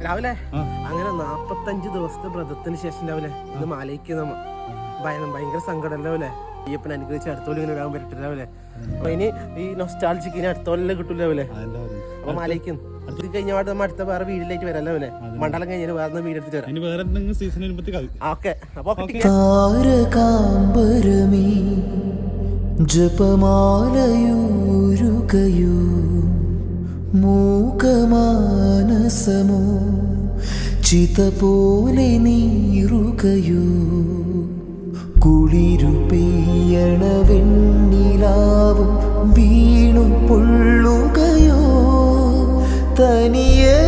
രാവിലെ അങ്ങനെ 45 ദിവസത്തെ വ്രതത്തിന് ശേഷം രാവിലെ ഇത് മാലയ്ക്ക് ഭയങ്കര സങ്കടം രാവിലെ അയ്യപ്പൻ അനുഗ്രഹിച്ച് അടുത്തോളം ഇങ്ങനെ ഇടാൻ പറ്റില്ല രാവിലെ. അപ്പൊ ഇനി ഈ നൊസ്റ്റാൾജിക്ക് ഇനി അടുത്തോലെ കിട്ടൂല രാവിലെ. അപ്പൊ മാലയ്ക്ക് ഇത് കഴിഞ്ഞ പാട് നമ്മ അടുത്ത വേറെ വീട്ടിലേക്ക് വരാം രാവിലെ. മണ്ഡലം കഴിഞ്ഞാൽ വേറെ വീടെടുത്തിട്ട് വരാം. ഓക്കെ. അപ്പൊ ജപമാലയൂരുകയോ മൂകമാനസമോ ചിത പോലെ നീറുകയോ കുളിരു പെയ്യണ വെണ്ണിലാവും വീണു പൊള്ളുകയോ തനിയേ